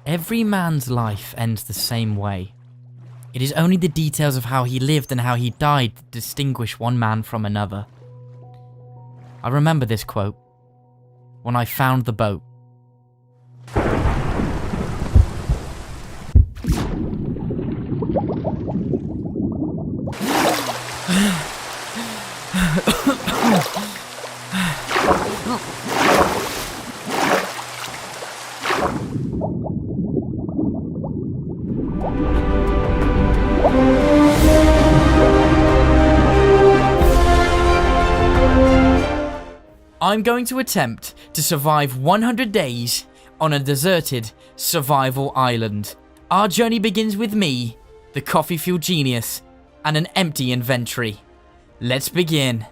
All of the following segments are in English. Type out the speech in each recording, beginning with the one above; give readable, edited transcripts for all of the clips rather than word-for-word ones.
Every man's life ends the same way. It is only the details of how he lived and how he died that distinguish one man from another. I remember this quote when I found the boat. I'm going to attempt to survive 100 days on a deserted survival island. Our journey begins with me, the coffee fuel genius, and an empty inventory. Let's begin.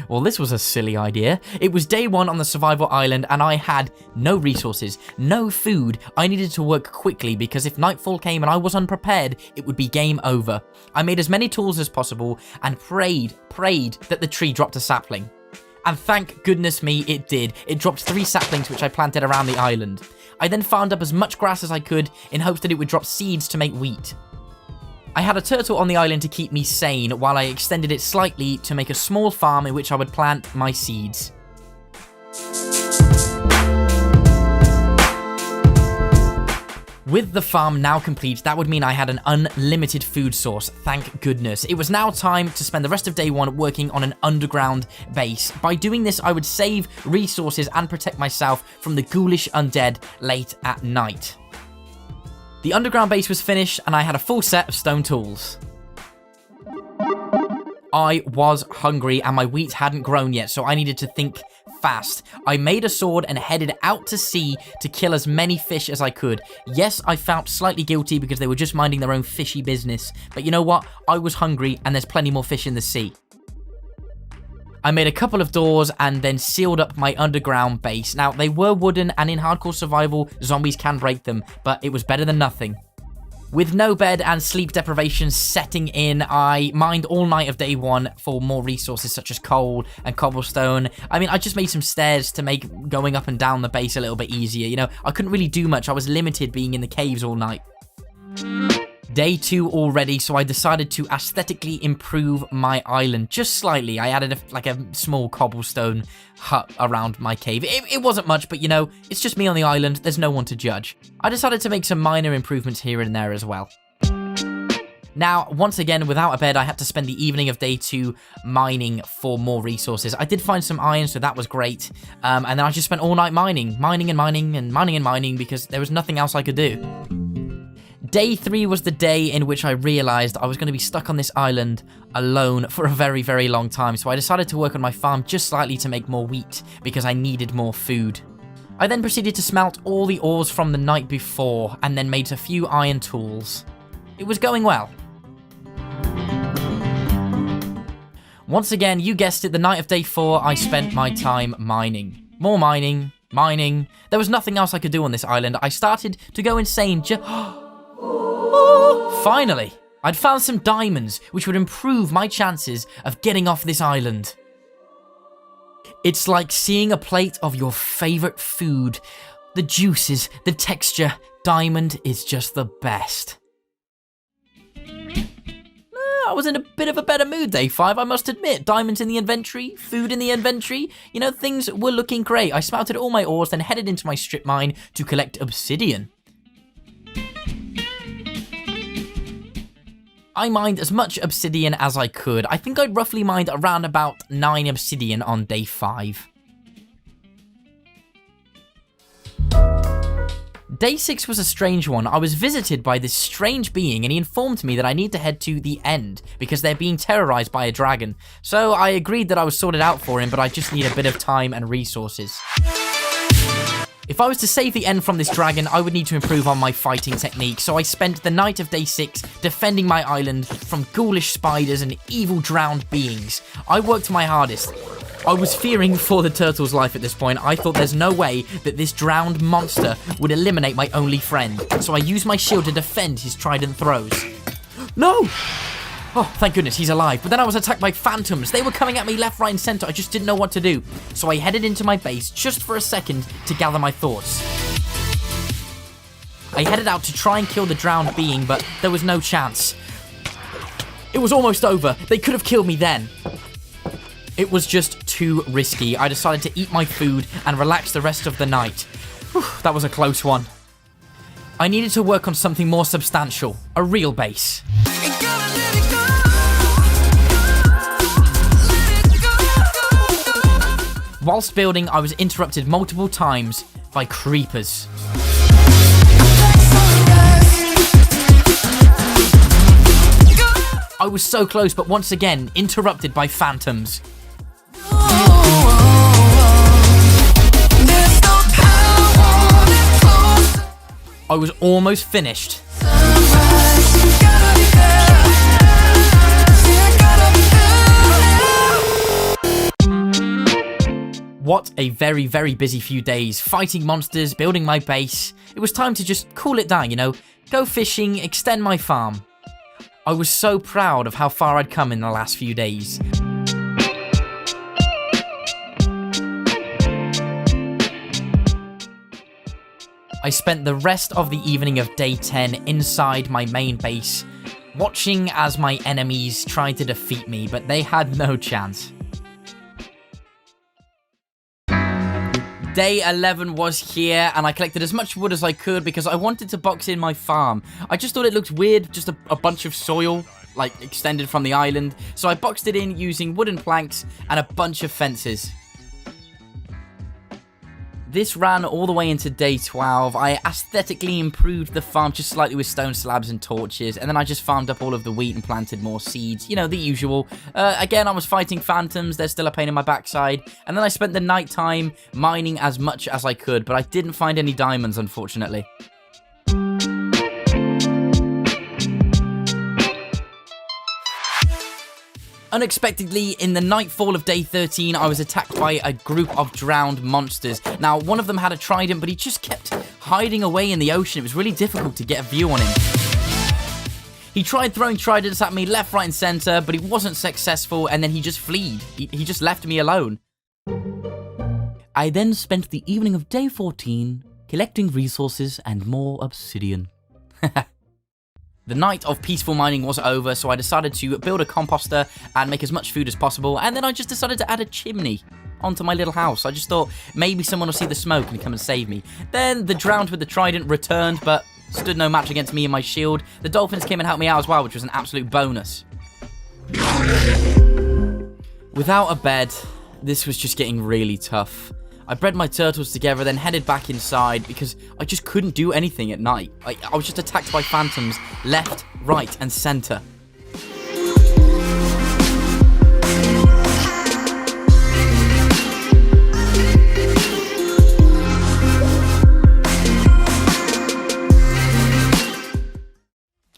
Well, this was a silly idea. It was day 1 on the survival island and I had no resources, no food. I needed to work quickly because if nightfall came and I was unprepared, it would be game over. I made as many tools as possible and prayed that the tree dropped a sapling. And thank goodness me, it did. It dropped 3 saplings which I planted around the island. I then farmed up as much grass as I could in hopes that it would drop seeds to make wheat. I had a turtle on the island to keep me sane while I extended it slightly to make a small farm in which I would plant my seeds. With the farm now complete, that would mean I had an unlimited food source, thank goodness. It was now time to spend the rest of day 1 working on an underground base. By doing this, I would save resources and protect myself from the ghoulish undead late at night. The underground base was finished and I had a full set of stone tools. I was hungry and my wheat hadn't grown yet, so I needed to think fast. I made a sword and headed out to sea to kill as many fish as I could. Yes, I felt slightly guilty because they were just minding their own fishy business, but you know what? I was hungry and there's plenty more fish in the sea. I made a couple of doors and then sealed up my underground base. Now, they were wooden and in hardcore survival, zombies can break them, but it was better than nothing. With no bed and sleep deprivation setting in, I mined all night of day 1 for more resources such as coal and cobblestone. I mean, I just made some stairs to make going up and down the base a little bit easier. You know, I couldn't really do much. I was limited being in the caves all night. Day 2 already, so I decided to aesthetically improve my island just slightly. I added a small cobblestone hut around my cave. It wasn't much, but you know, it's just me on the island. There's no one to judge. I decided to make some minor improvements here and there as well. Now, once again, without a bed, I had to spend the evening of day 2 mining for more resources. I did find some iron, so that was great. And then I just spent all night mining because there was nothing else I could do. Day 3 was the day in which I realized I was going to be stuck on this island alone for a very, very long time, so I decided to work on my farm just slightly to make more wheat because I needed more food. I then proceeded to smelt all the ores from the night before and then made a few iron tools. It was going well. Once again, you guessed it, the night of day 4, I spent my time mining. More mining. There was nothing else I could do on this island. I started to go insane Finally, I'd found some diamonds, which would improve my chances of getting off this island. It's like seeing a plate of your favorite food. The juices, the texture, diamond is just the best. I was in a bit of a better mood day 5, I must admit. Diamonds in the inventory, food in the inventory. You know, things were looking great. I smelted all my ores, then headed into my strip mine to collect obsidian. I mined as much obsidian as I could. I think I'd roughly mined around about 9 obsidian on day 5. Day 6 was a strange one. I was visited by this strange being and he informed me that I need to head to the end because they're being terrorized by a dragon. So I agreed that I was sorted out for him, but I just need a bit of time and resources. If I was to save the end from this dragon, I would need to improve on my fighting technique, so I spent the night of day 6 defending my island from ghoulish spiders and evil drowned beings. I worked my hardest. I was fearing for the turtle's life at this point. I thought there's no way that this drowned monster would eliminate my only friend, so I used my shield to defend his trident throws. No! Oh, thank goodness, he's alive. But then I was attacked by phantoms. They were coming at me left, right, and center. I just didn't know what to do. So I headed into my base just for a second to gather my thoughts. I headed out to try and kill the drowned being, but there was no chance. It was almost over. They could have killed me then. It was just too risky. I decided to eat my food and relax the rest of the night. Whew, that was a close one. I needed to work on something more substantial. A real base. Whilst building, I was interrupted multiple times by creepers. I was so close, but once again, interrupted by phantoms. I was almost finished. What a very, very busy few days, fighting monsters, building my base. It was time to just cool it down, you know, go fishing, extend my farm. I was so proud of how far I'd come in the last few days. I spent the rest of the evening of day 10 inside my main base, watching as my enemies tried to defeat me, but they had no chance. Day 11 was here, and I collected as much wood as I could because I wanted to box in my farm. I just thought it looked weird, just a bunch of soil, like, extended from the island. So I boxed it in using wooden planks and a bunch of fences. This ran all the way into day 12. I aesthetically improved the farm just slightly with stone slabs and torches, and then I just farmed up all of the wheat and planted more seeds. You know, the usual. Again, I was fighting phantoms. They're still a pain in my backside. And then I spent the night time mining as much as I could, but I didn't find any diamonds, unfortunately. Unexpectedly, in the nightfall of day 13, I was attacked by a group of drowned monsters. Now, one of them had a trident, but he just kept hiding away in the ocean. It was really difficult to get a view on him. He tried throwing tridents at me left, right, and center, but he wasn't successful, and then he just fled. He just left me alone. I then spent the evening of day 14 collecting resources and more obsidian. The night of peaceful mining was over, so I decided to build a composter and make as much food as possible, and then I just decided to add a chimney onto my little house. I just thought maybe someone will see the smoke and come and save me. Then the drowned with the trident returned, but stood no match against me and my shield. The dolphins came and helped me out as well, which was an absolute bonus. Without a bed, this was just getting really tough. I bred my turtles together, then headed back inside because I just couldn't do anything at night. I was just attacked by phantoms left, right, and center.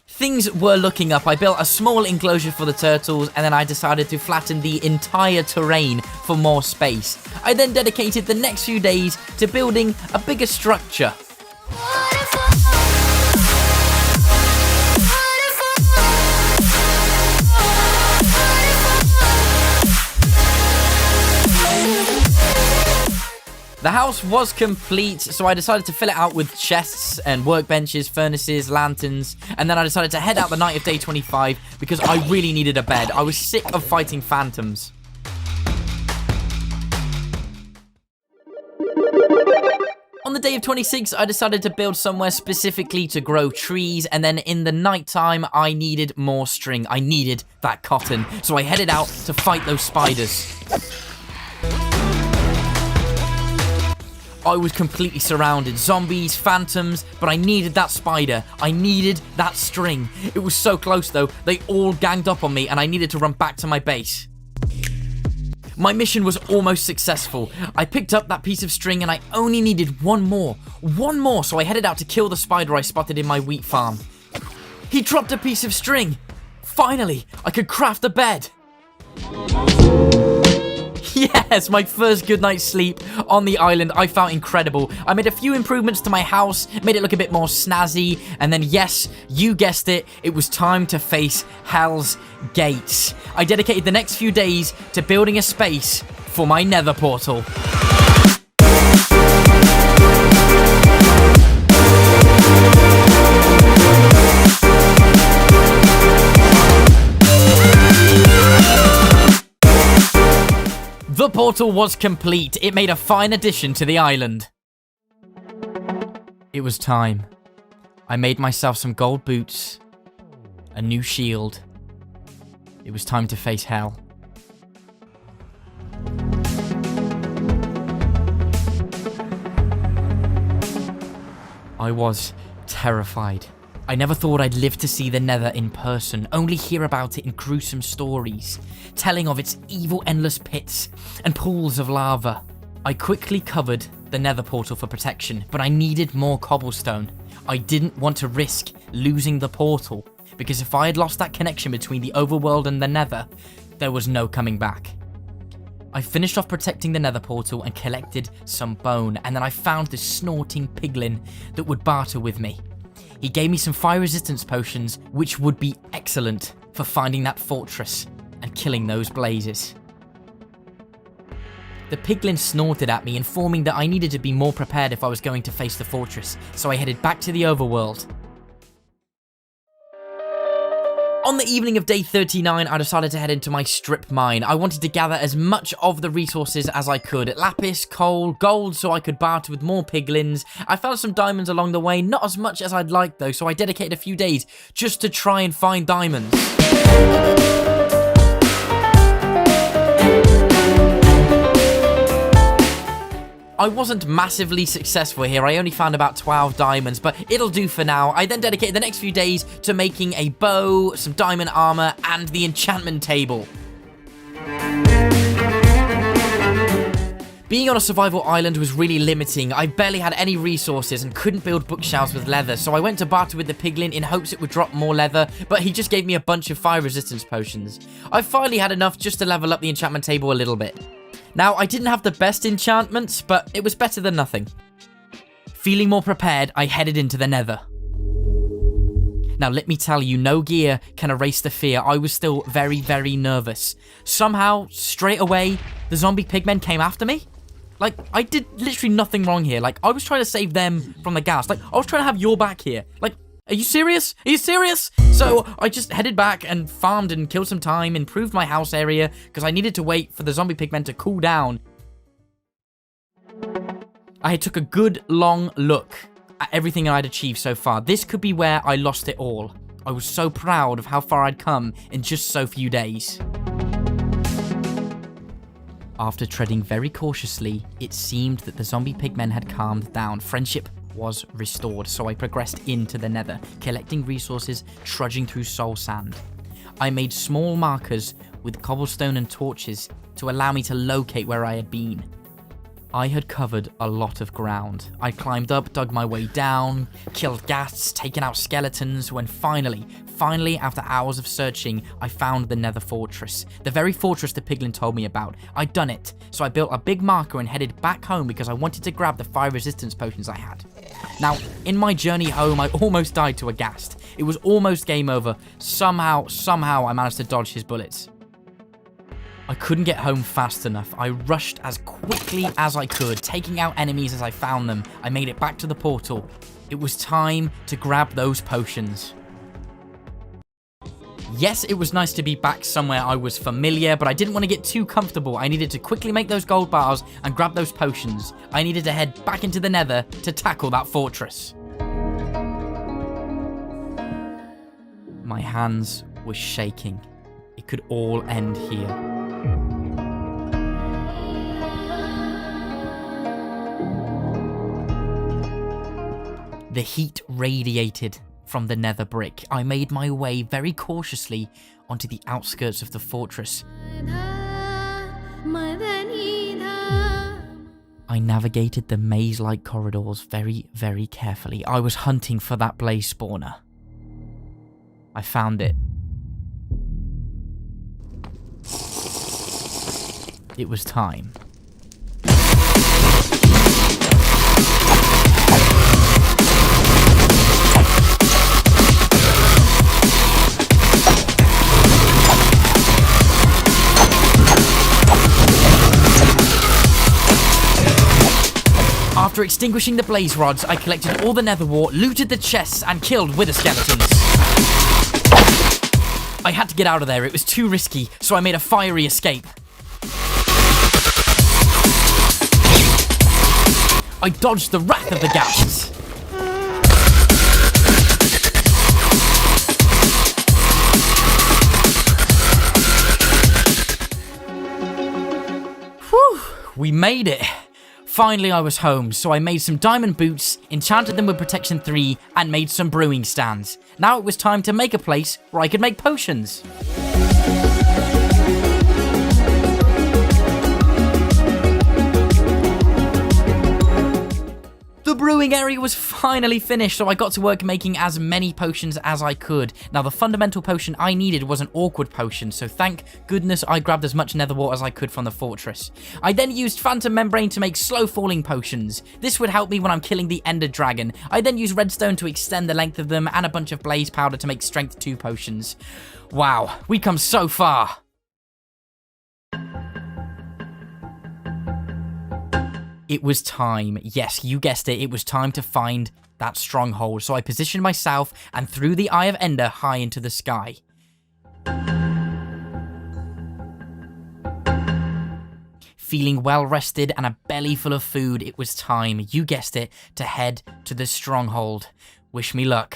Things were looking up. I built a small enclosure for the turtles, and then I decided to flatten the entire terrain for more space. I then dedicated the next few days to building a bigger structure. The house was complete, so I decided to fill it out with chests and workbenches, furnaces, lanterns, and then I decided to head out the night of day 25 because I really needed a bed. I was sick of fighting phantoms. On the day of 26, I decided to build somewhere specifically to grow trees, and then in the nighttime, I needed more string. I needed that cotton, so I headed out to fight those spiders. I was completely surrounded. Zombies, phantoms, but I needed that spider. I needed that string. It was so close though. They all ganged up on me and I needed to run back to my base. My mission was almost successful. I picked up that piece of string and I only needed one more. One more, so I headed out to kill the spider I spotted in my wheat farm. He dropped a piece of string. Finally, I could craft a bed. Yes, my first good night's sleep on the island. I felt incredible. I made a few improvements to my house, made it look a bit more snazzy, and then yes, you guessed it, it was time to face Hell's Gates. I dedicated the next few days to building a space for my nether portal. The portal was complete. It made a fine addition to the island. It was time. I made myself some gold boots, a new shield. It was time to face hell. I was terrified. I never thought I'd live to see the Nether in person, only hear about it in gruesome stories, telling of its evil endless pits and pools of lava. I quickly covered the Nether portal for protection, but I needed more cobblestone. I didn't want to risk losing the portal, because if I had lost that connection between the overworld and the Nether, there was no coming back. I finished off protecting the Nether portal and collected some bone, and then I found this snorting piglin that would barter with me. He gave me some fire resistance potions, which would be excellent for finding that fortress and killing those blazes. The piglin snorted at me, informing that I needed to be more prepared if I was going to face the fortress, so I headed back to the overworld. On the evening of day 39, I decided to head into my strip mine. I wanted to gather as much of the resources as I could. Lapis, coal, gold, so I could barter with more piglins. I found some diamonds along the way, not as much as I'd like though, so I dedicated a few days just to try and find diamonds. I wasn't massively successful here, I only found about 12 diamonds, but it'll do for now. I then dedicated the next few days to making a bow, some diamond armor, and the enchantment table. Being on a survival island was really limiting. I barely had any resources and couldn't build bookshelves with leather, so I went to barter with the piglin in hopes it would drop more leather, but he just gave me a bunch of fire resistance potions. I finally had enough just to level up the enchantment table a little bit. Now, I didn't have the best enchantments, but it was better than nothing. Feeling more prepared, I headed into the Nether. Now, let me tell you, no gear can erase the fear. I was still very, very nervous. Somehow, straight away, the zombie pigmen came after me. Like, I did literally nothing wrong here. Like, I was trying to save them from the gas. Like, I was trying to have your back here. Like, are you serious? Are you serious? So I just headed back and farmed and killed some time, improved my house area, because I needed to wait for the zombie pigmen to cool down. I took a good long look at everything I'd achieved so far. This could be where I lost it all. I was so proud of how far I'd come in just so few days. After treading very cautiously, it seemed that the zombie pigmen had calmed down. Friendship was restored, so I progressed into the Nether, collecting resources, trudging through soul sand. I made small markers with cobblestone and torches to allow me to locate where I had been. I had covered a lot of ground. I climbed up, dug my way down, killed ghasts, taken out skeletons, when finally, after hours of searching, I found the Nether Fortress. The very fortress the piglin told me about. I'd done it, so I built a big marker and headed back home because I wanted to grab the fire resistance potions I had. Now, in my journey home, I almost died to a ghast. It was almost game over. Somehow I managed to dodge his bullets. I couldn't get home fast enough. I rushed as quickly as I could, taking out enemies as I found them. I made it back to the portal. It was time to grab those potions. Yes, it was nice to be back somewhere I was familiar, but I didn't want to get too comfortable. I needed to quickly make those gold bars and grab those potions. I needed to head back into the Nether to tackle that fortress. My hands were shaking. It could all end here. The heat radiated from the Nether brick. I made my way very cautiously onto the outskirts of the fortress. I navigated the maze-like corridors very, very carefully. I was hunting for that blaze spawner. I found it. it was time. After extinguishing the blaze rods, I collected all the nether wart, looted the chests, and killed wither skeletons. I had to get out of there, it was too risky, so I made a fiery escape. I dodged the wrath of the ghasts. Whew, we made it. Finally, I was home, so I made some diamond boots, enchanted them with protection 3, and made some brewing stands. Now it was time to make a place where I could make potions. The brewing area was finally finished, so I got to work making as many potions as I could. Now, the fundamental potion I needed was an awkward potion, so thank goodness I grabbed as much nether wart as I could from the fortress. I then used phantom membrane to make slow-falling potions. This would help me when I'm killing the ender dragon. I then used redstone to extend the length of them, and a bunch of blaze powder to make strength 2 potions. Wow, we've come so far. It was time. Yes, you guessed it. It was time to find that stronghold. So I positioned myself and threw the Eye of Ender high into the sky. Feeling well rested and a belly full of food, it was time, you guessed it, to head to the stronghold. Wish me luck.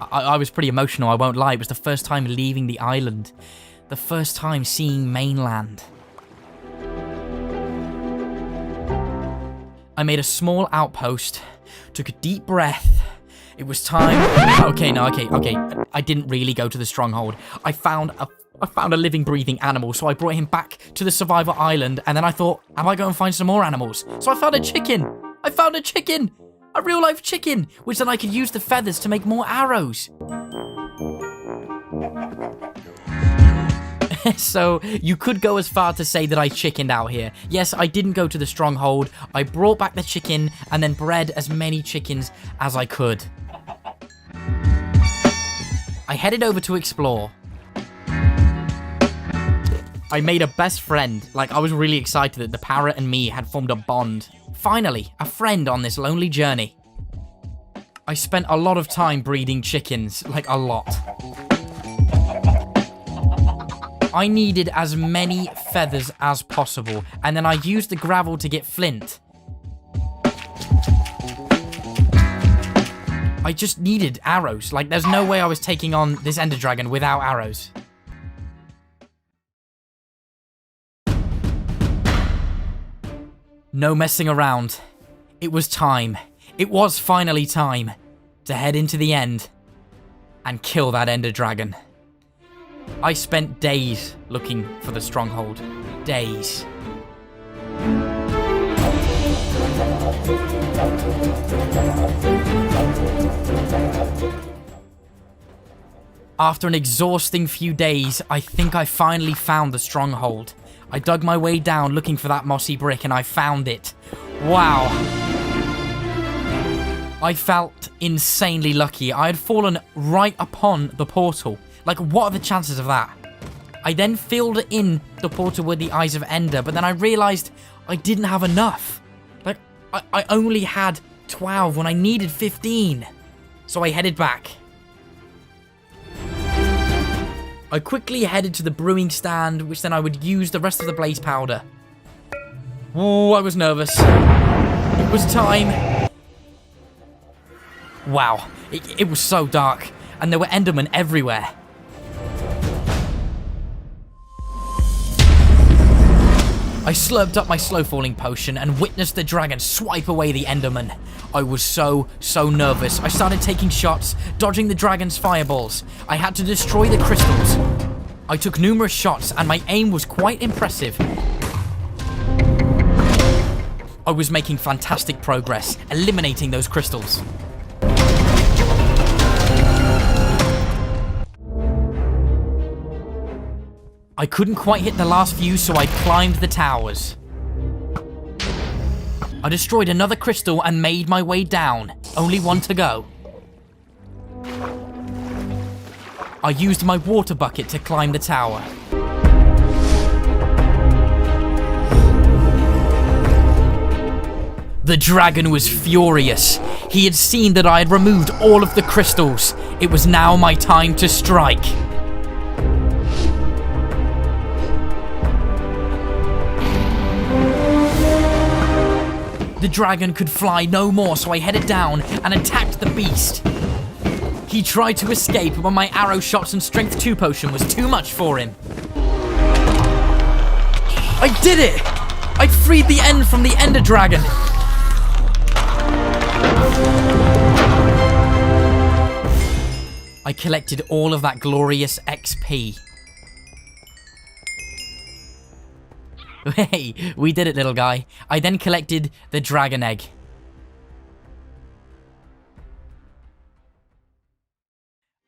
I was pretty emotional, I won't lie. It was the first time leaving the island. The first time seeing mainland. I made a small outpost, took a deep breath. It was time. Okay. I didn't really go to the stronghold. I found a living, breathing animal, so I brought him back to the survivor island, and then I thought, am I going to find some more animals? So I found a chicken. A real-life chicken, which then I could use the feathers to make more arrows. So, you could go as far to say that I chickened out here. Yes, I didn't go to the stronghold. I brought back the chicken and then bred as many chickens as I could. I headed over to explore. I made a best friend. Like, I was really excited that the parrot and me had formed a bond. Finally, a friend on this lonely journey. I spent a lot of time breeding chickens. Like, a lot. I needed as many feathers as possible, and then I used the gravel to get flint. I just needed arrows. Like, there's no way I was taking on this ender dragon without arrows. No messing around. It was time. It was finally time to head into the end and kill that ender dragon. I spent days looking for the stronghold. Days. After an exhausting few days, I think I finally found the stronghold. I dug my way down looking for that mossy brick and I found it. Wow. I felt insanely lucky. I had fallen right upon the portal. Like, what are the chances of that? I then filled in the portal with the Eyes of Ender, but then I realized I didn't have enough. Like, I only had 12 when I needed 15. So I headed back. I quickly headed to the brewing stand, which then I would use the rest of the blaze powder. Oh, I was nervous. It was time. Wow, it was so dark, and there were Endermen everywhere. I slurped up my slow-falling potion and witnessed the dragon swipe away the Enderman. I was so nervous. I started taking shots, dodging the dragon's fireballs. I had to destroy the crystals. I took numerous shots and my aim was quite impressive. I was making fantastic progress, eliminating those crystals. I couldn't quite hit the last few, so I climbed the towers. I destroyed another crystal and made my way down. Only one to go. I used my water bucket to climb the tower. The dragon was furious. He had seen that I had removed all of the crystals. It was now my time to strike. The dragon could fly no more, so I headed down and attacked the beast. He tried to escape, but my arrow shots and strength 2 potion was too much for him. I did it! I freed the end from the Ender Dragon. I collected all of that glorious XP. Hey, we did it, little guy. I then collected the dragon egg.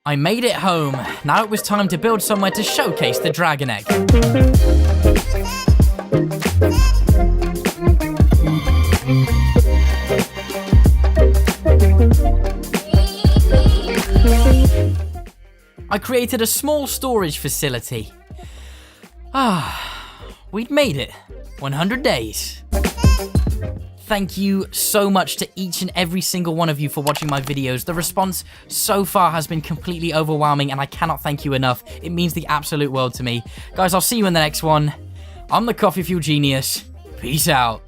I made it home. Now it was time to build somewhere to showcase the dragon egg. I created a small storage facility. We'd made it. 100 days. Thank you so much to each and every single one of you for watching my videos. The response so far has been completely overwhelming, and I cannot thank you enough. It means the absolute world to me. Guys, I'll see you in the next one. I'm the Coffee Fuel Genius. Peace out.